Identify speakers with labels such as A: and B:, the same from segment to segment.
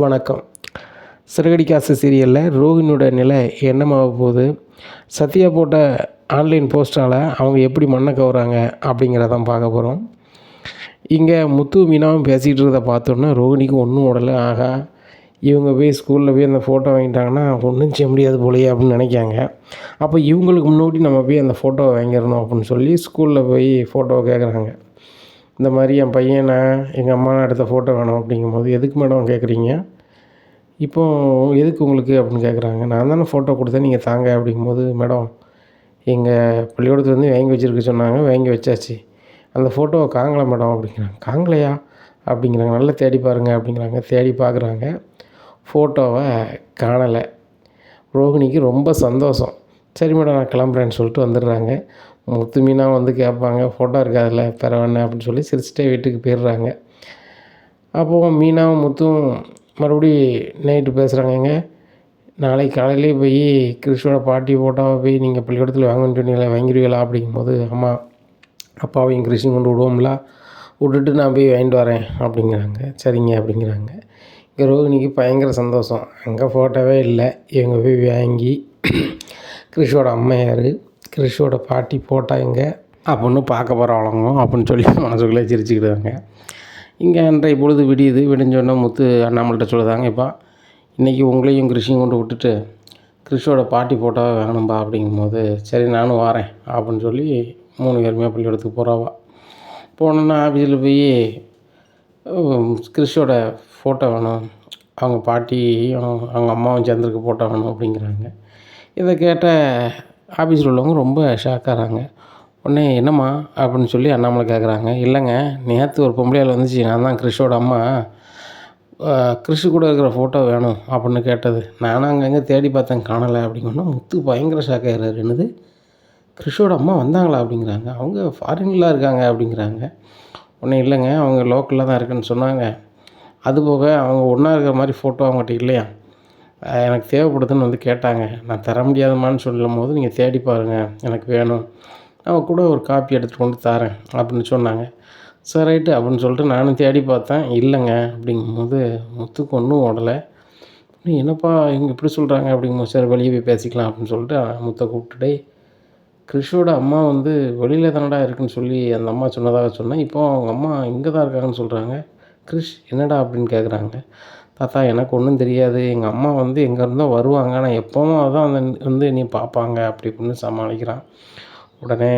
A: வணக்கம். சிறகடிக்க சீரியலில் ரோகிணியோட நிலை என்னமாக போகுது, சத்யா போட்ட ஆன்லைன் போஸ்ட்டால் அவங்க எப்படி மண்ணை கவுறாங்க அப்படிங்கிறதான் பார்க்க போகிறோம். இங்கே முத்து மீனாவும் பேசிகிட்டு இருக்கிறத பார்த்தோன்னா ரோகிணிக்கு ஒன்றும் உடலை. ஆகா, இவங்க போய் ஸ்கூலில் போய் அந்த ஃபோட்டோ வாங்கிட்டாங்கன்னா ஒன்றும் செய்ய முடியாது போலையே அப்படின்னு நினைக்காங்க. அப்போ இவங்களுக்கு முன்னாடி நம்ம போய் அந்த ஃபோட்டோவை வாங்கிடணும் அப்படின்னு சொல்லி ஸ்கூலில் போய் ஃபோட்டோவை கேட்குறாங்க. இந்த மாதிரி என் பையனை எங்கள் அம்மா எடுத்த ஃபோட்டோ வேணும் அப்படிங்கும்போது, எதுக்கு மேடம் கேட்குறீங்க, இப்போது எதுக்கு உங்களுக்கு அப்படின்னு கேட்குறாங்க. நான் தானே ஃபோட்டோ கொடுத்தேன், நீங்கள் தாங்க அப்படிங்கும்போது, மேடம் எங்கள் பள்ளிக்கூடத்துலேருந்து வாங்கி வச்சுருக்க சொன்னாங்க, வாங்கி வச்சாச்சு, அந்த ஃபோட்டோவை காங்கலை மேடம் அப்படிங்கிறாங்க. காங்கலையா அப்படிங்கிறாங்க. நல்லா தேடி பாருங்கள் அப்படிங்கிறாங்க. தேடி பார்க்குறாங்க, ஃபோட்டோவை காணலை. ரோகிணிக்கு ரொம்ப சந்தோஷம். சரி மேடம் நான் கிளம்புறேன்னு சொல்லிட்டு வந்துடுறாங்க. முத்து மீனா வந்து கேட்பாங்க, ஃபோட்டோ இருக்காதுல்ல பரவாயில்ல அப்படின்னு சொல்லி சிரிச்சிட்டே வீட்டுக்கு போயிடுறாங்க. அப்போது மீனாவும் முத்தும் மறுபடி நைட்டு பேசுகிறாங்கங்க. நாளைக்கு காலையிலே போய் கிறிஷோட பாட்டி ஃபோட்டோவை போய் நீங்கள் பள்ளிக்கூடத்தில் வாங்கன்னு சொன்னீங்களா, வாங்கிடுவீங்களா அப்படிங்கும்போது, ஆமாம் அப்பாவையும் கிறிஷையும் கொண்டு விடுவோம்ல, விட்டுட்டு நான் போய் வாங்கிட்டு வரேன் அப்படிங்கிறாங்க. சரிங்க அப்படிங்கிறாங்க. இங்கே ரோகிணிக்கு பயங்கர சந்தோஷம். அங்கே ஃபோட்டோவே இல்லை. இவங்க போய் வாங்கி கிறிஷோட அம்மா யார், கிறிஷோட பாட்டி ஃபோட்டோ எங்கே அப்படின்னு பார்க்க போகிறவங்க அப்படின்னு சொல்லி மனசுக்குள்ளே சிரிச்சுக்கிடுவாங்க. இங்கே அன்றைய பொழுது விடியுது. விடிஞ்சோடனே முத்து அண்ணாமல்கிட்ட சொல்லுதாங்க, இப்போ இன்றைக்கி உங்களையும் கிறிஷையும் கொண்டு விட்டுட்டு கிறிஷோட பாட்டி ஃபோட்டோவை வேணும்பா அப்படிங்கும்போது, சரி நானும் வரேன் அப்படின்னு சொல்லி 3 பேருமே பள்ளிக்கூடத்துக்கு போகிறாவா. போனோன்னா ஆஃபீஸில் போய் கிறிஷோட ஃபோட்டோ வேணும், அவங்க பாட்டியும் அவங்க அம்மாவும் சேர்ந்துருக்கு ஃபோட்டோ வேணும் அப்படிங்கிறாங்க. இதை கேட்ட ஆஃபீஸில் உள்ளவங்க ரொம்ப ஷாக்காகிறாங்க. உடனே என்னம்மா அப்படின்னு சொல்லி அண்ணாமலை கேட்குறாங்க. இல்லைங்க, நேற்று ஒரு பொம்பளையால் வந்துச்சு, நான் தான் கிறிஷோட அம்மா, கிறிஷு கூட இருக்கிற ஃபோட்டோ வேணும் அப்படின்னு கேட்டது. நானும் அங்கங்கே தேடி பார்த்தேன், காணலை அப்படிங்கன்னா முத்து பயங்கர ஷாக்காகிறாரு. என்னது, கிறிஷோட அம்மா வந்தாங்களா அப்படிங்கிறாங்க. அவங்க ஃபாரினில் இருக்காங்க அப்படிங்கிறாங்க. ஒன்றும் இல்லைங்க, அவங்க லோக்கலில் தான் இருக்குன்னு சொன்னாங்க. அதுபோக அவங்க ஒன்றா இருக்கிற மாதிரி ஃபோட்டோ அவங்ககிட்ட இல்லையா, எனக்கு தேவைப்படுதுன்னு வந்து கேட்டாங்க. நான் தர முடியாதமான்னு சொல்லும் போது, நீங்கள் தேடி பாருங்கள், எனக்கு வேணும், நான் கூட ஒரு காப்பி எடுத்துகிட்டு கொண்டு தரேன் அப்படின்னு சொன்னாங்க. சரி ரைட்டு அப்படின்னு சொல்லிட்டு நானும் தேடி பார்த்தேன், இல்லைங்க அப்படிங்கும்போது முத்துக்கு ஒன்றும் ஓடலை. என்னப்பா இவங்க இப்படி சொல்கிறாங்க அப்படிங்கும்போது, சரி வெளியே போய் பேசிக்கலாம் அப்படின்னு சொல்லிட்டு முத்தை கூப்பிட்டுட்டே, கிறிஷோட அம்மா வந்து வெளியில் தானடா இருக்குன்னு சொல்லி அந்த அம்மா சொன்னதாக சொன்னேன், இப்போ அவங்க அம்மா இங்கே தான் இருக்காங்கன்னு சொல்கிறாங்க. கிறிஷ் என்னடா அப்படின்னு கேட்குறாங்க. தாத்தா எனக்கு ஒன்றும் தெரியாது, எங்கள் அம்மா வந்து எங்கே இருந்தோ வருவாங்க, ஆனால் எப்போவும் அதான் வந்து நீ பார்ப்பாங்க அப்படி இப்படின்னு சமாளிக்கிறான். உடனே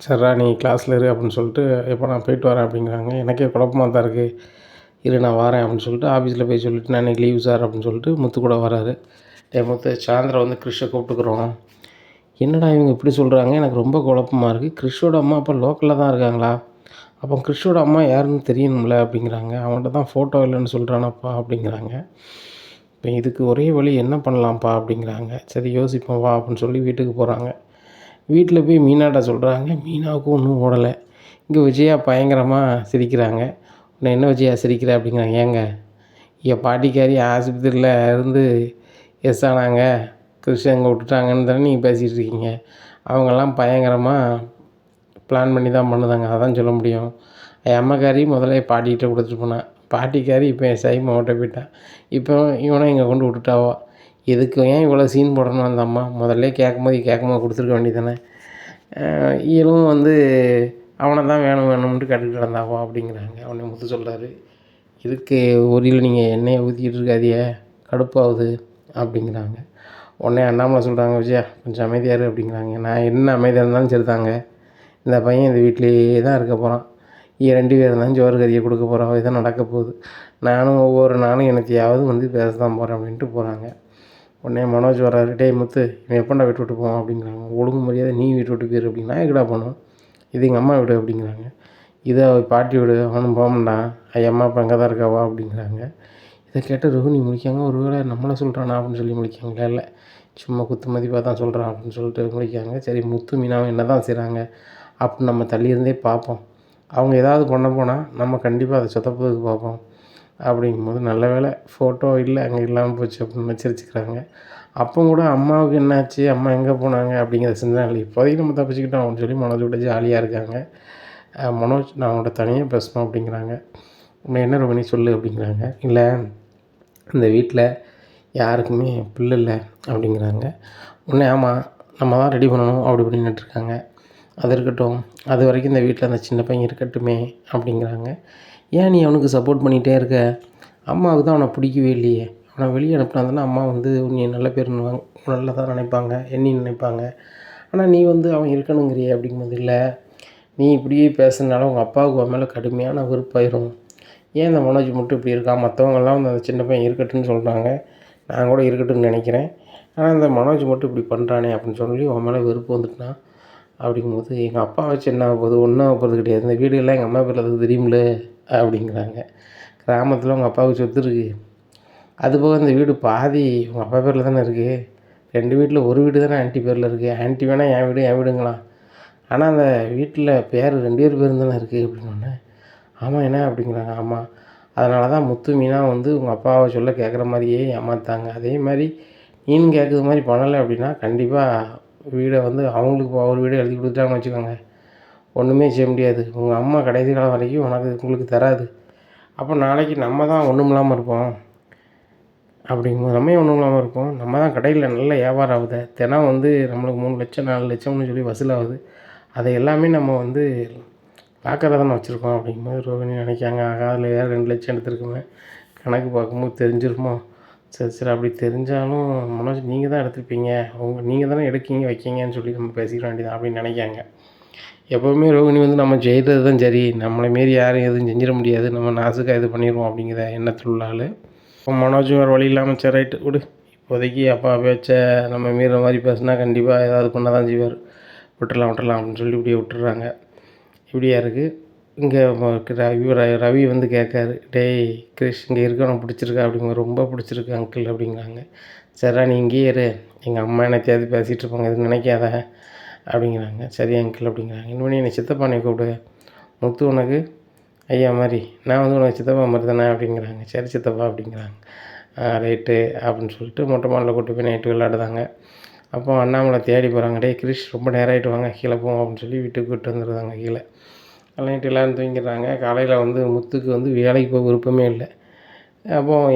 A: சரிடா நீ கிளாஸில் இரு அப்படின்னு சொல்லிட்டு, எப்போ நான் போயிட்டு வரேன் அப்படிங்கிறாங்க. எனக்கே குழப்பமாக தான் இருக்குது, இரு நான் வரேன் அப்படின்னு சொல்லிட்டு ஆஃபீஸில் போய் சொல்லிட்டு, நான் இன்றைக்கி லீவ் சார் அப்படின்னு சொல்லிட்டு முத்து கூட வராரு. முத்து சாயந்தரம் வந்து கிறிஷை கூப்பிட்டுக்குறோம். என்னடா இவங்க இப்படி சொல்கிறாங்க, எனக்கு ரொம்ப குழப்பமாக இருக்குது, கிறிஷோட அம்மா அப்போ லோக்கலில் தான் இருக்காங்களா, அப்போ கிறிஷோட அம்மா யாருன்னு தெரியணும்ல அப்படிங்கிறாங்க. அவன்கிட்ட தான் ஃபோட்டோ இல்லைன்னு சொல்கிறானப்பா அப்படிங்கிறாங்க. இப்போ இதுக்கு ஒரே வழி என்ன பண்ணலாம்ப்பா அப்படிங்கிறாங்க. சரி யோசிப்போம் வா அப்படின்னு சொல்லி வீட்டுக்கு போகிறாங்க. வீட்டில் போய் மீனாட்ட சொல்கிறாங்க. மீனாவுக்கு ஒன்றும் ஓடலை. இங்கே விஜயா பயங்கரமாக சிரிக்கிறாங்க. உன்னை என்ன விஜயா சிரிக்கிற அப்படிங்கிறாங்க. ஏங்க என் பாட்டிக்காரி ஆஸ்பத்திரியில் இருந்து எஸ் ஆனாங்க, கிறிஷ் அங்கே விட்டுட்டாங்கன்னு தானே நீங்கள் பேசிகிட்டு இருக்கீங்க, அவங்கெல்லாம் பயங்கரமாக பிளான் பண்ணி தான் பண்ணுதாங்க, அதான் சொல்ல முடியும். என் அம்மாக்காரி முதல்ல பாட்டிக்கிட்ட கொடுத்துட்டு போனான், பாட்டிக்காரி இப்போ என் சை மாவட்ட போயிட்டான், இப்போ இவனை இங்கே கொண்டு விட்டுட்டாவோ, இதுக்கு ஏன் இவ்வளோ சீன் போடணும் அந்த அம்மா, முதல்ல கேட்கும்போது கொடுத்துருக்க வேண்டியதானே, இவளும் வந்து அவனை தான் வேணும்ன்ட்டு கேட்டுக்கிட்டு இருந்தாவோ அப்படிங்கிறாங்க. அவனை முத்து சொல்கிறாரு, இதுக்கு ஒரியில் நீங்கள் எண்ணெயை ஊற்றிக்கிட்டு இருக்காதியே, கடுப்பாகுது அப்படிங்கிறாங்க. உடனே அண்ணாமலை சொல்கிறாங்க, விஜயா கொஞ்சம் அமைதியாரு அப்படிங்கிறாங்க. நான் என்ன அமைதியாக இருந்தாலும் சரி தாங்க, இந்த பையன் இந்த வீட்டிலேயே தான் இருக்க போகிறான், 2 பேர் தான் ஜோறு கறியை கொடுக்க போகிறான், இதான் நடக்க போகுது, நானும் ஒவ்வொரு நாளும் எனத்தையாவது வந்து பேச தான் போகிறேன் அப்படின்ட்டு போகிறாங்க. உடனே மனோஜ் வர்றாரு. டேய் முத்து, இவன் எப்போண்டா வீட்டு விட்டு போவான் அப்படிங்கிறாங்க. ஒழுங்கு மரியாதை நீ வீட்டு விட்டு போயிரு அப்படின்னா, எங்கடா போகணும், இது எங்கள் அம்மா வீடு அப்படிங்கிறாங்க. இதை பாட்டி வீடு, அவனும் போகமாட்டா, என் அம்மா அப்பா அங்கே தான் இருக்காவா அப்படிங்கிறாங்க. இதை கேட்டு ரோஹிணி முடிக்காங்க. ஒரு வேளை நம்மளை சொல்கிறானா அப்படின்னு சொல்லி முடிக்காங்களா, இல்லை சும்மா குத்து மதிப்பாக தான் சொல்கிறான் அப்படின்னு சொல்லிட்டு முடிக்காங்க. சரி முத்து மீனாவும் என்ன தான் செய்கிறாங்க அப்படின்னு நம்ம தள்ளியிருந்தே பார்ப்போம், அவங்க ஏதாவது பண்ண போனால் நம்ம கண்டிப்பாக அதை சொத்தப்பதுக்கு பார்ப்போம் அப்படிங்கும்போது, நல்ல வேலை ஃபோட்டோ இல்லை அங்கே இல்லாமல் போச்சு அப்படின்னு வச்சிருச்சுக்கிறாங்க. அப்போ கூட அம்மாவுக்கு என்னாச்சு, அம்மா எங்கே போனாங்க அப்படிங்கிற சிந்தனை இல்லை, இப்போதைக்கு நம்ம தப்பிச்சுக்கிட்டோம் அப்படின்னு சொல்லி மனோஜ் விட ஜாலியாக இருக்காங்க. மனோஜ் நான் அவங்கள்ட்ட தனியாக பேசணும் அப்படிங்கிறாங்க. உன்னை என்ன ரோகிணி சொல்லு அப்படிங்கிறாங்க. இல்லை இந்த வீட்டில் யாருக்குமே பிள்ளை இல்லை அப்படிங்கிறாங்க. உடனே ஆமாம் நம்ம தான் ரெடி பண்ணணும் அப்படி இப்படின்னுட்டுருக்காங்க. அது இருக்கட்டும், அது வரைக்கும் இந்த வீட்டில் அந்த சின்ன பையன் இருக்கட்டுமே அப்படிங்கிறாங்க. ஏன் நீ அவனுக்கு சப்போர்ட் பண்ணிகிட்டே இருக்க? அம்மாவுக்கு தான் அவனை பிடிக்கவே இல்லையே. அவனை வெளியே அனுப்புனா அம்மா வந்து நீ நல்ல பேருன்னுவாங்க, நல்லா தான் நினைப்பாங்க, எண்ணி நினைப்பாங்க. ஆனால் நீ வந்து அவன் இருக்கணுங்கிறியே அப்படிங்கும்போது, இல்லை நீ இப்படியே பேசுனால உங்கள் அப்பாவுக்கு உன் மேலே கடுமையான வெறுப்பாயிரும். ஏன் இந்த மனோஜ் மட்டும் இப்படி இருக்கான்? மற்றவங்கெல்லாம் வந்து அந்த சின்ன பையன் இருக்கட்டும்னு சொல்கிறாங்க, நான் கூட இருக்கட்டும்னு நினைக்கிறேன். ஆனால் இந்த மனோஜ் மட்டும் இப்படி பண்ணுறானே அப்படின்னு சொல்லி உன் மேலே வெறுப்பு வந்துட்டுனா அப்படிங்கும்போது, எங்கள் அப்பா வச்சு என்ன ஆக போகுது? ஒன்றும் ஆக போகிறது கிடையாது. இந்த வீடு எங்கள் அம்மா பேரில் அதுக்கு தெரியுமில்ல அப்படிங்கிறாங்க. கிராமத்தில் உங்கள் அப்பாவுக்கு சொத்து இருக்குது, அதுபோக இந்த வீடு பாதி உங்கள் அப்பா பேரில் தானே இருக்குது. 2 வீட்டில் ஒரு வீடு தானே ஆன்ட்டி பேரில் இருக்குது. ஆன்ட்டி வேணால் என் வீடு என் வீடுங்களாம். ஆனால் அந்த வீட்டில் பேர் 2 பேர் பேரும் தானே இருக்குது அப்படின்னோடனே, ஆமாம் என்ன அப்படிங்கிறாங்க. ஆமாம், அதனால தான் முத்து மீனா வந்து உங்கள் அப்பாவை சொல்ல கேட்குற மாதிரியே ஏமாற்றாங்க. அதே மாதிரி நீனும் கேட்குற மாதிரி பண்ணலை அப்படின்னா கண்டிப்பாக வீடை வந்து அவங்களுக்கு ஒரு வீடை எழுதி கொடுத்துட்டாங்கன்னு வச்சுக்கோங்க, ஒன்றுமே செய்ய முடியாது. உங்கள் அம்மா கடைசி காலம் வரைக்கும் உங்களுக்கு தராது. அப்போ நாளைக்கு நம்ம தான் ஒன்றும் இல்லாமல் இருப்போம். அப்படிங்கும்போது நம்ம ஒன்றும் இல்லாமல் இருப்போம். நம்ம தான் கடையில் நல்ல வியாபாரம் ஆகுது. தினம் வந்து நம்மளுக்கு 3 லட்சம் 4 லட்சம்னு சொல்லி வசூலாகுது. அதை எல்லாமே நம்ம வந்து லாக்கரில் தானே வச்சுருக்கோம் அப்படிங்கும்போது ரோகிணி நினைக்காங்க. ஆகா, அதில் வேறு 2 லட்சம் எடுத்துருக்குமே, கணக்கு பார்க்கும்போது தெரிஞ்சிருமோ. சரி சரி, அப்படி தெரிஞ்சாலும் மனோஜ் நீங்கள் தான் எடுத்துருப்பீங்க, நீங்கள் தானே எடுக்கீங்க வைக்கீங்கன்னு சொல்லி நம்ம பேசிக்க வேண்டியதான் அப்படின்னு நினைக்காங்க. எப்போவுமே ரோகிணி வந்து நம்ம செய்கிறது தான் சரி, நம்மளை மாரி யாரும் எதுவும் செஞ்சிட முடியாது, நம்ம நாசுக்காக இது பண்ணிடுவோம் அப்படிங்கிற எண்ணத்தில் உள்ள ஆள். இப்போ மனோஜும் வேறு வழி இல்லாமல் சரி ரைட்டு விடு, இப்போதைக்கு அப்பா பேச்சை நம்ம மீற மாதிரி பேசுனா கண்டிப்பாக ஏதாவது பண்ண தான் செய்வார், விட்டுறலாம் அப்படின்னு சொல்லி இப்படியே விட்டுறாங்க. இப்படியா இருக்குது. இங்கே ரவி வந்து கேட்காரு, டேய் கிரிஷ் இங்கே இருக்க உனக்கு பிடிச்சிருக்கா அப்படிங்க. ரொம்ப பிடிச்சிருக்கு அங்கிள் அப்படிங்கிறாங்க. சரிடா நீ இங்கேயே இரு, எங்கள் அம்மா என்னை தேதி பேசிகிட்டு இருப்பாங்க, எதுவும் நினைக்காத அப்படிங்கிறாங்க. சரி அங்கிள் அப்படிங்கிறாங்க. இன்னொன்று என்னை சித்தப்பானை கூப்பிடு, முத்து உனக்கு ஐயா மாதிரி, நான் வந்து உனக்கு சித்தப்பா மாதிரி தானே அப்படிங்கிறாங்க. சரி சித்தப்பா அப்படிங்கிறாங்க. ரைட்டு அப்படின்னு சொல்லிட்டு மொட்டை மாடியில் கூட்டு போய் நைட்டு விளையாடுதாங்க. அப்போ அண்ணாமலை தேடி போகிறாங்க, டே கிரிஷ் ரொம்ப நேரம் ஆகிட்டு வாங்க கீழே போவோம் அப்படின்னு சொல்லி வீட்டுக்கு கூப்பிட்டு வந்துடுறாங்க. கீழே நைட்டு எல்லோரும் தூங்கிடுறாங்க. காலையில் வந்து முத்துக்கு வந்து வேலைக்கு போக விருப்பமே இல்லை. அப்போது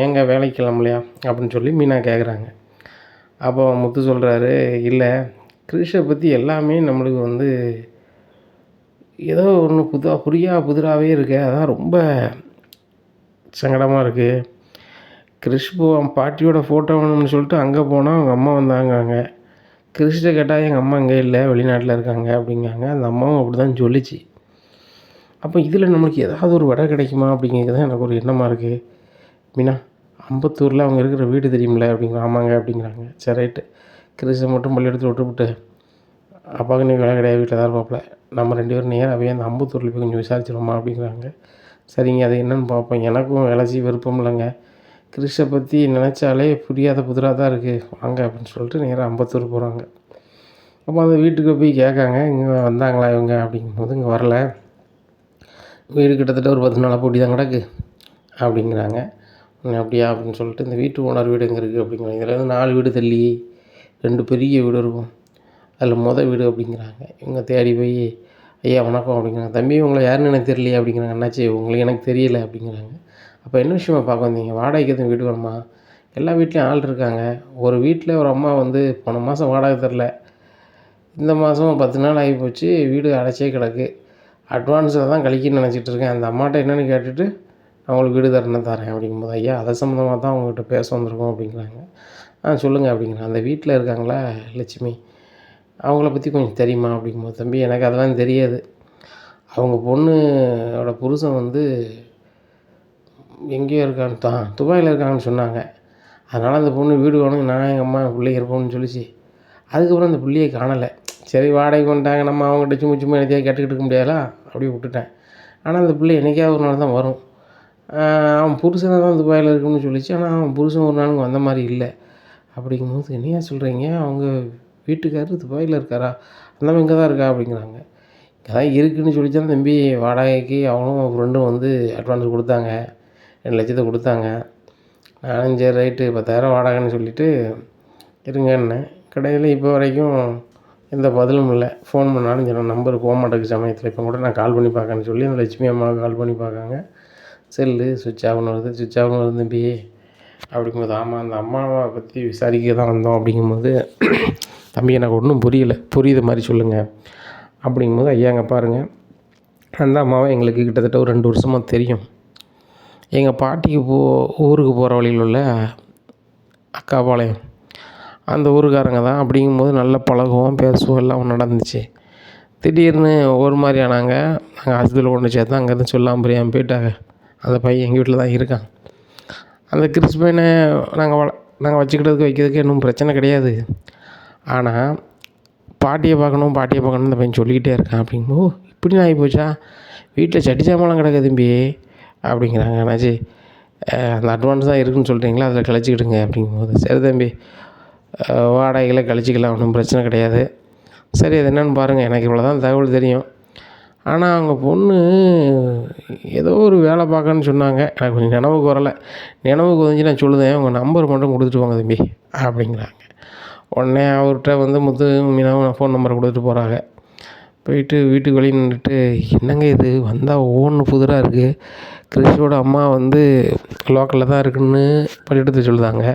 A: ஏங்க வேலைக்கு கிளம்பலையா அப்படின்னு சொல்லி மீனா கேட்குறாங்க. அப்போ முத்து சொல்கிறாரு, இல்லை கிரிஷை பற்றி எல்லாமே நம்மளுக்கு வந்து ஏதோ ஒன்று புதிராகவே இருக்கு, அதான் ரொம்ப சங்கடமாக இருக்குது. கிரிஷ் அவன் பாட்டியோட ஃபோட்டோ வேணும்னு சொல்லிட்டு அங்கே போனால் அவங்க அம்மா வந்தாங்க. அங்கே கிரிஷ்ட கேட்டால் எங்கள் அம்மா இங்கே இல்லை, வெளிநாட்டில் இருக்காங்க அப்படிங்காங்க. அந்த அம்மாவும் அப்படி தான் சொல்லிச்சு. அப்போ இதில் நம்மளுக்கு ஏதாவது ஒரு விடை கிடைக்குமா அப்படிங்கிறது தான் எனக்கு ஒரு எண்ணமாக இருக்குது. மீனா அம்பத்தூரில் அவங்க இருக்கிற வீடு தெரியுமில்ல அப்படிங்கிற. ஆமாங்க அப்படிங்கிறாங்க. சரி ரைட்டு, கிரிஷை மட்டும் பள்ளியிடத்தில் விட்டுவிட்டு அப்பாவுக்கு நீ வேலை கிடையாது, வீட்டில் தான் இருப்பாப்புல, நம்ம 2 பேரும் நேராகவே அந்த அம்பத்தூரில் போய் கொஞ்சம் விசாரிச்சிடுவோமா அப்படிங்கிறாங்க. சரிங்க, அது என்னென்னு பார்ப்போம், எனக்கும் வேலை செய்ய விருப்பம் இல்லைங்க, கிரிஷை பற்றி நினச்சாலே புரியாத புதிராக தான் இருக்குது, வாங்க அப்படின்னு சொல்லிட்டு நேராக அம்பத்தூர் போகிறாங்க. அப்போ அந்த வீட்டுக்கு போய் கேட்காங்க, இங்கே வந்தாங்களா இவங்க அப்படிங்கும்போது, இங்கே வரல, வீடு கிட்டத்தட்ட ஒரு 10 நாளாக பூட்டி தான் கிடக்கு அப்படிங்கிறாங்க. அப்படியா அப்படின்னு சொல்லிட்டு, இந்த வீட்டு ஓனர் வீடு எங்கே இருக்குது அப்படிங்கிறாங்க. இதில் வந்து 4 வீடு தள்ளி 2 பெரிய வீடு இருக்கும், அதில் வீடு அப்படிங்கிறாங்க. இவங்க தேடி போய் ஐயா வணக்கம் அப்படிங்கிறாங்க. தம்பி உங்களை யாருன்னு எனக்கு தெரியலையே அப்படிங்கிறாங்க. என்னாச்சு உங்களுக்கு எனக்கு தெரியலை அப்படிங்கிறாங்க. அப்போ என்ன விஷயமா பார்க்க வந்தீங்க? வாடகைக்கு எதுவும் வீடு வேணுமா? எல்லா வீட்லேயும் ஆள் இருக்காங்க. ஒரு வீட்டில் ஒரு அம்மா வந்து போன மாதம் வாடகை தரல, இந்த மாதம் 10 நாள் ஆகி போச்சு, வீடு அடைச்சே கிடக்கு, அட்வான்ஸில் தான் கழிக்கணும்னு நினச்சிட்டு இருக்கேன், அந்த அம்மாட்ட என்னென்னு கேட்டுட்டு நான் உங்களுக்கு வீடு தரேன் அப்படிங்கும்போது, ஐயா அதை சம்மந்தமாக தான் உங்கள்கிட்ட பேச வந்திருக்கோம் அப்படிங்கிறாங்க. சொல்லுங்கள் அப்படிங்கிறாங்க. அந்த வீட்டில் இருக்காங்களா லட்சுமி, அவங்கள பற்றி கொஞ்சம் தெரியுமா அப்படிங்கும்போது, தம்பி எனக்கு அதெல்லாம் தெரியாது, அவங்க பொண்ணோட புருஷன் வந்து எங்கேயோ இருக்கான்னு தான் துபாயில் இருக்காங்கன்னு சொன்னாங்க, அதனால் அந்த பொண்ணு வீடு வேணும், நான் எங்கள் அம்மா என் பிள்ளைங்க இருப்போம்னு சொல்லிச்சு. அதுக்கப்புறம் அந்த பிள்ளையை காணலை. சரி வாடகை வந்துட்டாங்க, நம்ம அவங்ககிட்ட சும்மா என்னத்தையாக கேட்டுக்கிட்டு இருக்க முடியாதா, அப்படியே விட்டுட்டேன். ஆனால் அந்த பிள்ளை என்றைக்காவது ஒரு நாள் தான் வரும். அவன் புருஷனை தான் துபாயில் இருக்குன்னு சொல்லிச்சு, ஆனால் அவன் புருஷன் ஒரு நாளுக்கு வந்த மாதிரி இல்லை அப்படிங்கும்போது, என்னையா சொல்கிறீங்க, அவங்க வீட்டுக்காரர் துபாயில் இருக்காரா, அந்த இங்கே தான் இருக்கா அப்படிங்கிறாங்க. இங்கே தான் இருக்குதுன்னு சொல்லிச்சான் தம்பி, வாடகைக்கு அவனும் ஃப்ரெண்டும் வந்து அட்வான்ஸ் கொடுத்தாங்க, 2 லட்சத்தை கொடுத்தாங்க. நானும் சரி ரைட்டு 10,000 வாடகைன்னு சொல்லிவிட்டு இருங்கன்னேன். கடையில் இப்போ வரைக்கும் எந்த பதிலும் இல்லை. ஃபோன் பண்ணாலும் சில நம்பருக்கு போக மாட்டேங்குது சமயத்தில். இப்போ கூட நான் கால் பண்ணி பார்க்கறேன்னு சொல்லி அந்த லட்சுமி அம்மாவுக்கு கால் பண்ணி பார்க்காங்க, செல்லு சுவிட்ச் ஆஃப்னு வருது தம்பி அப்படிங்கும்போது, ஆமாம் அந்த அம்மாவை பற்றி விசாரிக்க தான் வந்தோம் அப்படிங்கும்போது, தம்பி எனக்கு ஒன்றும் புரியல, புரியுத மாதிரி சொல்லுங்கள் அப்படிங்கும்போது, ஐயா அங்கே பாருங்கள், அந்த அம்மாவை எங்களுக்கு கிட்டத்தட்ட ஒரு 2 வருஷமாக தெரியும். எங்கள் பாட்டிக்கு ஊருக்கு போகிற வழியில் உள்ள அக்காபாளையம் அந்த ஊருக்காரங்க தான். அப்படிங்கும்போது நல்லா பழகுவோம், பேசுவோம், எல்லாம் நடந்துச்சு. திடீர்னு ஒரு மாதிரி ஆனாங்க. நாங்கள் ஆஸ்பத்திரியில் கொண்டு சேர்த்தோம். அங்கேருந்து சொல்லாமல் புரியாமல் போயிட்டாங்க. அந்த பையன் எங்கள் வீட்டில் தான் இருக்கான். அந்த கிறிஸ் பையனை நாங்கள் வச்சுக்கிட்டதுக்கு வைக்கிறதுக்கு இன்னும் பிரச்சனை கிடையாது. ஆனால் பாட்டியை பார்க்கணும் இந்த பையன் சொல்லிக்கிட்டே இருக்கான். அப்படிங்கும்போது, இப்படின்னு ஆகி போச்சா, வீட்டில் சட்டி சாமான்லாம் கிடக்கு தம்பி அப்படிங்கிறாங்க. என்னாச்சு, அந்த அட்வான்ஸ் தான் இருக்குதுன்னு சொல்கிறீங்களா, அதில் கழிச்சிக்கிடுங்க அப்படிங்கும்போது, சரி தம்பி வாடகைகளை கழிச்சிக்கலாம், ஒன்றும் பிரச்சனை கிடையாது. சரி அது என்னென்னு பாருங்கள், எனக்கு இவ்வளோ தான் தகவல் தெரியும். ஆனால் அவங்க பொண்ணு ஏதோ ஒரு வேலை பார்க்கன்னு சொன்னாங்க. எனக்கு கொஞ்சம் நினைவுக்கு வரலை. நினைவுக்கு வந்துச்சு நான் சொல்லுதேன், உங்கள் நம்பர் மட்டும் கொடுத்துட்டு போங்க தம்பி அப்படிங்கிறாங்க. உடனே அவர்கிட்ட வந்து முத்து மீனாவும் ஃபோன் நம்பரை கொடுத்துட்டு போகிறாங்க. போயிட்டு வீட்டுக்கு வெளியே நின்றுட்டு, என்னங்க இது வந்தால் ஒவ்வொன்று புதிராக இருக்குது. கிறிஸோட அம்மா வந்து லோக்கலில் தான் இருக்குன்னு பள்ளியிடத்தை சொல்லுதாங்க.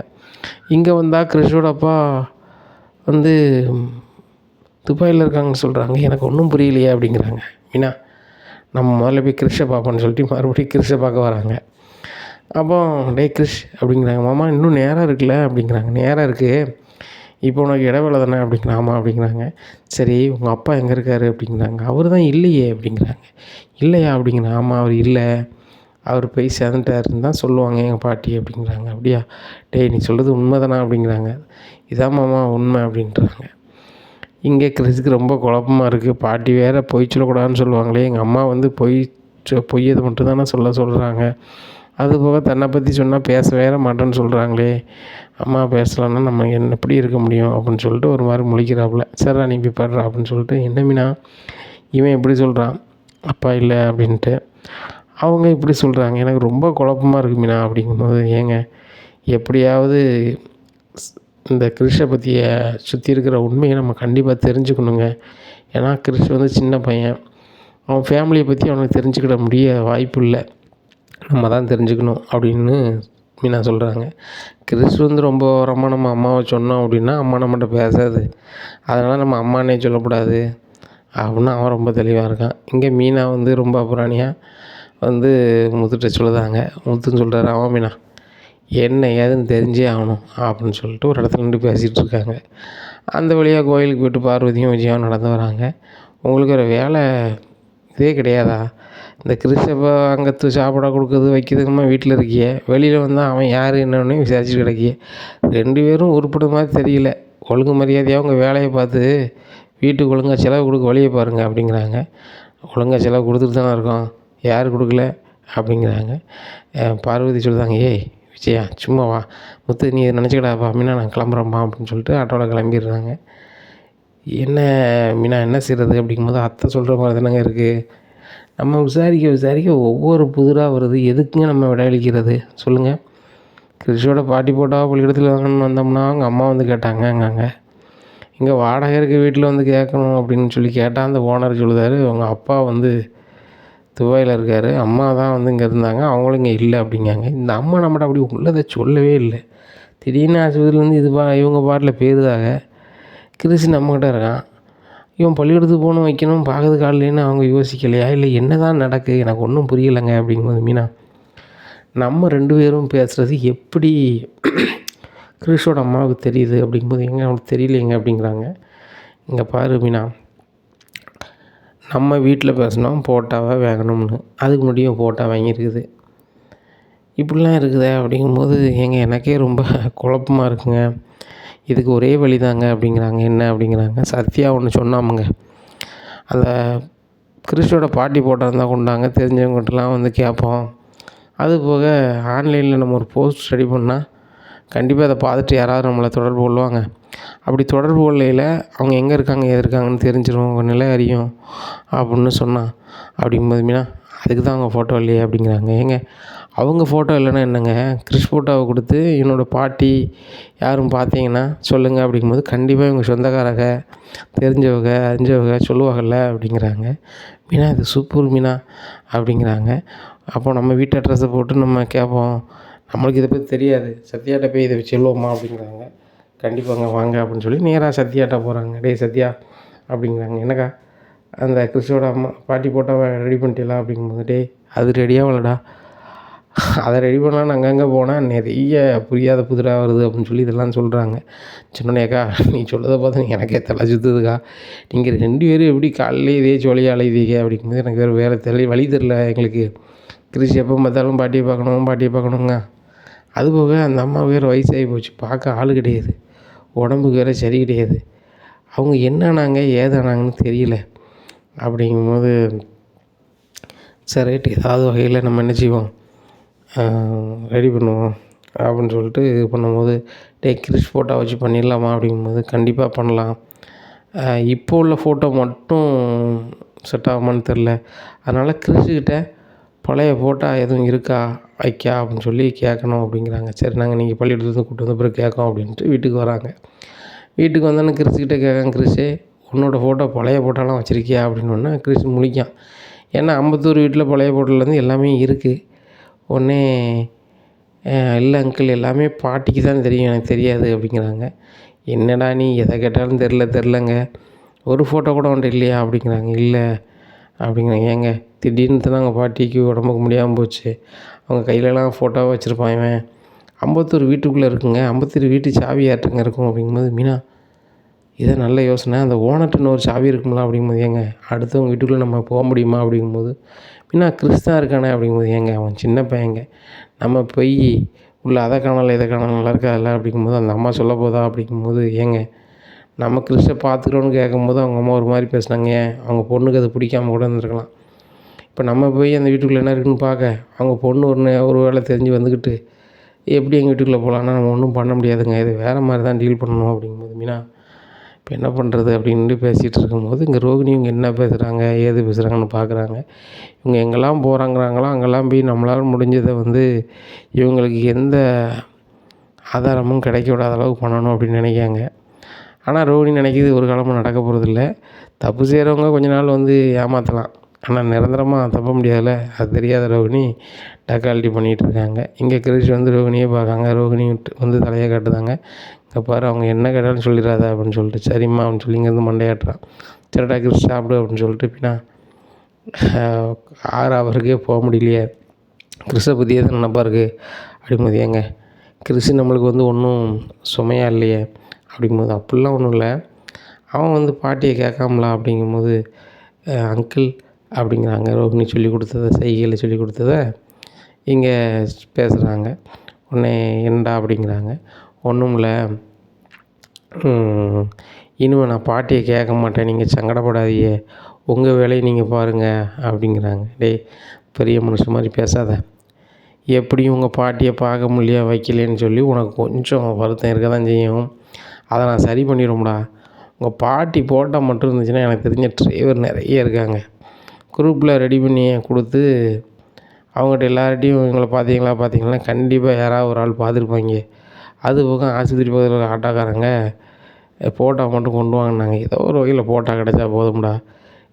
A: இங்கே வந்தால் கிறிஸோட அப்பா வந்து துபாயில் இருக்காங்கன்னு சொல்கிறாங்க. எனக்கு ஒன்றும் புரியலையே அப்படிங்கிறாங்க. மீனா, நம்ம முதல்ல போய் கிறிஷை பார்ப்போன்னு சொல்லிட்டு மறுபடியும் கிறிஷை பார்க்க வராங்க. அப்போ டே கிறிஷ் அப்படிங்கிறாங்க. மாமா இன்னும் நேரம் இருக்குல்ல அப்படிங்கிறாங்க. நேரம் இருக்குது, இப்போ உனக்கு இடைவேளை தானே அப்படிங்கிறாங்க. ஆமாம் அப்படிங்கிறாங்க. சரி உங்கள் அப்பா எங்கே இருக்கார் அப்படிங்கிறாங்க. அவர் தான் இல்லையே அப்படிங்கிறாங்க. இல்லையா அப்படிங்கிறாங்க. ஆமாம் அவர் இல்லை, அவர் போய் சேர்ந்துட்டாருன்னு தான் சொல்லுவாங்க எங்கள் பாட்டி அப்படிங்கிறாங்க. அப்படியா, டேய் நீ சொல்கிறது உண்மை தானா அப்படிங்கிறாங்க. இதான் மாமா உண்மை அப்படின்றாங்க. இங்கே கிறிஸுக்கு ரொம்ப குழப்பமாக இருக்குது. பாட்டி வேறு பொய் சொல்லக்கூடாதுன்னு சொல்லுவாங்களே, எங்கள் அம்மா வந்து பொய்யது மட்டும் தானே சொல்கிறாங்க. அதுபோக தன்னை பற்றி சொன்னால் பேச வேற மாட்டேன்னு சொல்கிறாங்களே, அம்மா பேசலைன்னா நம்ம எப்படி இருக்க முடியும் அப்படின்னு சொல்லிட்டு ஒரு மாதிரி முழிக்கிறாப்புல. சரிடா நீ போய் பாடுறா அப்படின்னு சொல்லிட்டு, என்ன மீனா இவன் எப்படி சொல்கிறான் அப்பா இல்லை அப்படின்ட்டு, அவங்க இப்படி சொல்கிறாங்க, எனக்கு ரொம்ப குழப்பமாக இருக்குது மீனா அப்படிங்கும்போது, ஏங்க எப்படியாவது இந்த கிறிஷை பற்றிய சுற்றி இருக்கிற உண்மையை நம்ம கண்டிப்பாக தெரிஞ்சுக்கணுங்க. ஏன்னா கிறிஷ் வந்து சின்ன பையன், அவன் ஃபேமிலியை பற்றி அவனுக்கு தெரிஞ்சுக்கிட வாய்ப்பு இல்லை, நம்ம தான் தெரிஞ்சுக்கணும் அப்படின்னு மீனா சொல்கிறாங்க. கிறிஸ் வந்து ரொம்ப ஓரமாக நம்ம அம்மாவை சொன்னோம் அப்படின்னா அம்மா நம்மகிட்ட பேசாது, அதனால் நம்ம அம்மானே சொல்லக்கூடாது அப்படின்னு அவன் ரொம்ப தெளிவாக இருக்கான். இங்கே மீனா வந்து ரொம்ப அப்புறாணியாக வந்து முத்துட்ட சொல்லுதாங்க. முத்துன்னு சொல்கிறாரு, அவன் மீனா என்ன ஏதுன்னு தெரிஞ்சே ஆகணும் அப்படின்னு சொல்லிட்டு ஒரு இடத்துல நின்று பேசிகிட்டு இருக்காங்க. அந்த வழியாக கோயிலுக்கு போய்ட்டு பார்வதியும் விஜயாவும் நடந்து வராங்க. உங்களுக்கு ஒரு வேலை இதே கிடையாதா, இந்த கிறிஸ்தவ அங்கே சாப்பிட கொடுக்குறது வைக்கிறதுமா வீட்டில் இருக்கியே, வெளியில் வந்தால் அவன் யார் என்னன்னு விசாரிச்சுட்டு கிடக்கிய, 2 பேரும் உருப்பிட மாதிரி தெரியல, ஒழுங்கு மரியாதையாக உங்கள் வேலையை பார்த்து வீட்டுக்கு ஒழுங்காக செலவு கொடுக்க வழியை பாருங்கள் அப்படிங்கிறாங்க. ஒழுங்காக செலவு கொடுத்துட்டு தானே இருக்கோம், யார் கொடுக்கல அப்படிங்கிறாங்க. பார்வதி சொல்லுதாங்க, ஏய் விஜயா சும்மா வா முத்து, நீ நினச்சிக்கிடாப்பா மீனா, நான் கிளம்புறேம்மா அப்படின்னு சொல்லிட்டு ஆட்டோவில் கிளம்பிடுறாங்க. என்ன மீனா என்ன செய்கிறது அப்படிங்கும்போது, அத்தை சொல்கிற மாதிரி தானங்க இருக்குது, நம்ம விசாரிக்க ஒவ்வொரு புதிராக வருது, எதுக்குங்க நம்ம விடையளிக்கிறது சொல்லுங்கள். கிறிஷோட பாட்டி போட்டால் பள்ளிக்கூடத்தில் வாங்கணும்னு வந்தோம்னா அவங்க அம்மா வந்து கேட்டாங்க, அங்கே இங்கே வாடகை இருக்க வீட்டில் வந்து கேட்கணும் அப்படின்னு சொல்லி கேட்டால் அந்த ஓனர் சொல்லுதார், அவங்க அப்பா வந்து துபாயில் இருக்கார், அம்மா தான் வந்து இங்கே இருந்தாங்க, அவங்களும் இங்கே இல்லை அப்படிங்காங்க. இந்த அம்மா நம்மகிட்ட அப்படி உள்ளதை சொல்லவே இல்லை. திடீர்னு ஆஸ்பத்திரியிலேருந்து இவங்க பாட்டில் போயிருதாக, கிறிஸ் நம்மக்கிட்ட இருக்கான், இவன் பள்ளிக்கூடத்துக்கு போகணும் வைக்கணும் பார்க்கறது காலையிலேன்னு அவங்க யோசிக்கலையா, இல்லை என்ன தான் நடக்குது எனக்கு ஒன்றும் புரியலைங்க அப்படிங்கும்போது, மீனா நம்ம 2 பேரும் பேசுகிறது எப்படி கிறிஷோட அம்மாவுக்கு தெரியுது அப்படிங்கும்போது, எங்கே அவனுக்கு தெரியலைங்க அப்படிங்கிறாங்க. இங்கே பாரு மீனா, நம்ம வீட்டில் பேசினோம் போட்டாவாக வாங்கணும்னு, அதுக்கு முடியும் போட்டா வாங்கியிருக்குது, இப்படிலாம் இருக்குதே அப்படிங்கும்போது, எனக்கே ரொம்ப குழப்பமாக இருக்குங்க, இதுக்கு ஒரே வழி தாங்க அப்படிங்கிறாங்க. என்ன அப்படிங்கிறாங்க, சத்யா ஒன்று சொன்னாமுங்க, அந்த கிறிஸ்டோட பாட்டி போட்டால் இருந்தால் கொண்டாங்க, தெரிஞ்சவங்ககிட்டலாம் வந்து கேட்போம், அதுபோக ஆன்லைனில் நம்ம ஒரு போஸ்ட் ரெடி பண்ணால் கண்டிப்பாக அதை பார்த்துட்டு யாராவது நம்மளை தொடர்பு கொள்வாங்க, அப்படி தொடர்பு கொள்ளையில் அவங்க எங்கே இருக்காங்க எது இருக்காங்கன்னு தெரிஞ்சிடும், அவங்க நிலை அறியும் அப்படின்னு சொன்னான். அப்படிங்கும்போது மீனா அதுக்கு தான் அவங்க ஃபோட்டோ இல்லையே அப்படிங்கிறாங்க. அவங்க ஃபோட்டோ இல்லைன்னா என்னங்க, கிறிஸ் ஃபோட்டோவை கொடுத்து என்னோடய பாட்டி யாரும் பார்த்தீங்கன்னா சொல்லுங்கள் அப்படிங்கும்போது, கண்டிப்பாக இவங்க சொந்தக்காரங்க தெரிஞ்சவங்க அறிஞ்சவங்க சொல்லுவாங்கள்ல அப்படிங்கிறாங்க. மீனா இது சூப்பர் மீனா அப்படிங்கிறாங்க. அப்போ நம்ம வீட்டு அட்ரஸை போட்டு நம்ம கேட்போம், நம்மளுக்கு இதை பற்றி தெரியாது. சத்யாட்ட போய் இதை சொல்லுவோமா அப்படிங்கிறாங்க. கண்டிப்பாங்க வாங்க அப்படின்னு சொல்லி நேராக சத்யாட்ட போகிறாங்க. டேய் சத்யா அப்படிங்கிறாங்க. என்னக்கா அந்த கிறிஸோட அம்மா பாட்டி போட்டோவை ரெடி பண்ணிட்டீங்களா அப்படிங்கும்போது, டேய் அது ரெடியாகலடா, அதை ரெடி பண்ணலான்னு அங்கங்கே போனால் நிறைய புரியாத புதிராக வருது அப்படின்னு சொல்லி இதெல்லாம் சொல்கிறாங்க. சொன்னேக்கா நீ சொல்கிறத பார்த்தா எனக்கே தலை சுற்றுதுக்கா, நீங்கள் 2 பேரும் எப்படி காலையிலே இதே ஜோலியாக அலைவீங்க அப்படிங்கும்போது எனக்கு வேறு வழி தெரில எங்களுக்கு. கிறிஸ் எப்போ பார்த்தாலும் பாட்டியை பார்க்கணுங்க. அதுபோக அந்த அம்மா வேறு வயசாகி போச்சு, பார்க்க ஆள் கிடையாது, உடம்புக்கு வேறு சரி கிடையாது. அவங்க என்னானாங்க ஏதானாங்கன்னு தெரியல. அப்படிங்கும்போது சரி ரைட்டு ஏதாவது வகையில் நம்ம என்ன செய்வோம், ரெடி பண்ணுவோம் அப்படின்னு சொல்லிட்டு இது பண்ணும்போது, டேய் கிறிஸ் ஃபோட்டோ வச்சு பண்ணிடலாமா அப்படிங்கும்போது, கண்டிப்பாக பண்ணலாம். இப்போ உள்ள ஃபோட்டோ மட்டும் செட் ஆகுமான்னு தெரில. அதனால் கிறிஸுக்கிட்ட பழைய ஃபோட்டோ எதுவும் இருக்கா வைக்கா அப்படின்னு சொல்லி கேட்கணும் அப்படிங்கிறாங்க. சரி நாங்கள் நீங்கள் பள்ளிக்கூடத்துலேருந்து கூப்பிட்டு வந்த பிறகு கேட்கோம் அப்படின்ட்டு வீட்டுக்கு வராங்க. வீட்டுக்கு வந்தோன்னே கிறிஸ்கிட்ட கேட்காங்க, கிறிஸே உன்னோட ஃபோட்டோ பழைய ஃபோட்டோலாம் வச்சுருக்கியா அப்படின்னோடனே கிறிஸ் முழிக்கான். ஏன்னா அம்பத்தூர் வீட்டில் பழைய ஃபோட்டோலேருந்து எல்லாமே இருக்குது. உடனே இல்லை அங்கிள் எல்லாமே பாட்டிக்கு தான் தெரியும், எனக்கு தெரியாது அப்படிங்கிறாங்க. என்னடா நீ எதை கேட்டாலும் தெரிலங்க, ஒரு ஃபோட்டோ கூட உன்ட்ட இல்லையா அப்படிங்கிறாங்க. இல்லை அப்படிங்கிறாங்க. ஏங்க திடீர்னு தாங்க பாட்டிக்கு உடம்புக்கு முடியாமல் போச்சு, அவங்க கையிலலாம் ஃபோட்டோவை வச்சுருப்பான் இவன், அம்பத்தூர் வீட்டுக்குள்ளே இருக்குங்க, அம்பத்தூர் வீட்டு சாவி யார்ட்டங்க இருக்கும் அப்படிங்கும்போது, மீனா இதை நல்ல யோசனை, அந்த ஓனர்ட்டுன்னு ஒரு சாவி இருக்குங்களா அப்படிங்கும்போது, ஏங்க அடுத்தவங்க வீட்டுக்குள்ளே நம்ம போக முடியுமா அப்படிங்கும்போது, மீனா கிறிஸ் தான் இருக்கானே அப்படிங்கும்போது, ஏங்க அவன் சின்ன பையங்க, நம்ம போய் உள்ள அதை காணலை இதை காணலை நல்லா இருக்காதுல்ல அப்படிங்கும்போது அந்த அம்மா சொல்ல போதா அப்படிங்கும்போது, ஏங்க நம்ம கிறிஸை பார்த்துக்கிறோன்னு கேட்கும்போது அவங்க அம்மா ஒரு மாதிரி பேசுனாங்க. ஏன் அவங்க பொண்ணுக்கு அது பிடிக்காம கூட இருந்திருக்கலாம். இப்போ நம்ம போய் அந்த வீட்டுக்குள்ளே என்ன இருக்குன்னு பார்க்க அவங்க பொண்ணு ஒரு வேளை தெரிஞ்சு வந்துக்கிட்டு எப்படி எங்கள் வீட்டுக்குள்ளே போகலான்னா நம்ம ஒன்றும் பண்ண முடியாதுங்க, இது வேறு மாதிரி தான் டீல் பண்ணணும் அப்படிங்கும்போது, மீனா இப்போ என்ன பண்ணுறது அப்படின்ட்டு பேசிகிட்டு இருக்கும்போது இங்கே ரோகிணி இவங்க என்ன பேசுகிறாங்க ஏது பேசுகிறாங்கன்னு பார்க்குறாங்க. இவங்க எங்கெல்லாம் போகிறாங்கிறாங்களோ அங்கெல்லாம் போய் நம்மளால் முடிஞ்சதை இவங்களுக்கு எந்த ஆதாரமும் கிடைக்க விடாத அளவுக்கு பண்ணணும் அப்படின்னு நினைக்காங்க. ஆனால் ரோகிணி நினைக்கிது ஒரு காலமும் நடக்க போகிறதில்ல. தப்பு செய்கிறவங்க கொஞ்ச நாள் ஏமாற்றலாம், ஆனால் நிரந்தரமாக தப்ப முடியாதுல்ல. அது தெரியாத ரோகிணி டக்காலிட்டி பண்ணிகிட்ருக்காங்க. இங்கே கிறிஸ் ரோகிணியே பார்க்காங்க. ரோகிணி தலையை காட்டுதாங்க. இங்கே பாரு அவங்க என்ன கேட்டாலும் சொல்லிடாத அப்படின்னு சொல்லிட்டு, சரிம்மா அப்படின்னு சொல்லி இங்கேருந்து மண்டையாட்டுறான். சரிடா கிறிஸ் சாப்பிடு அப்படின்னு சொல்லிட்டு, பின்னா அவருக்கே போக முடியலையே, கிறிஸை பற்றியே தான் நினப்பா இருக்குது அப்படிங்கும்போது, ஏங்க கிறிஸ் நம்மளுக்கு ஒன்றும் சுமையாக இல்லையே அப்படிங்கும்போது, அப்படிலாம் ஒன்றும் இல்லை, அவன் பாட்டியை கேட்காமலா அப்படிங்கும்போது, அங்கிள் அப்படிங்கிறாங்க. ரோகிணி சொல்லி கொடுத்தத செய்கையில் சொல்லி கொடுத்தத இங்கே பேசுகிறாங்க. உடனே என்னடா அப்படிங்கிறாங்க. ஒன்றும் இல்லை, இனிமேல் நான் பாட்டியை கேட்க மாட்டேன், நீங்கள் சங்கடப்படாதீங்க, உங்கள் வேலையை நீங்கள் பாருங்கள் அப்படிங்கிறாங்க. டேய் பெரிய மனுஷன் மாதிரி பேசாத, எப்படியும் உங்கள் பாட்டியை பார்க்க முடியலையா வைக்கலேன்னு சொல்லி உனக்கு கொஞ்சம் வருத்தம் இருக்க தான் செய்யும், அதை நான் சரி பண்ணிடும்டா. உங்கள் பாட்டி போட்டால் மட்டும் இருந்துச்சுன்னா எனக்கு தெரிஞ்ச டிரைவர் நிறைய இருக்காங்க, குரூப்பில் ரெடி பண்ணி கொடுத்து அவங்ககிட்ட எல்லார்ட்டையும் இவங்களை பார்த்தீங்களா கண்டிப்பாக யாராவது ஒரு ஆள் பார்த்துருப்பாங்க. அது போக ஆஸ்பத்திரி பக்கத்தில் ஆட்டோக்காரங்க ஃபோட்டோ மட்டும் கொண்டு வாங்கினாங்க, ஏதோ ஒரு வகையில் ஃபோட்டோ கிடச்சா போதும்டா.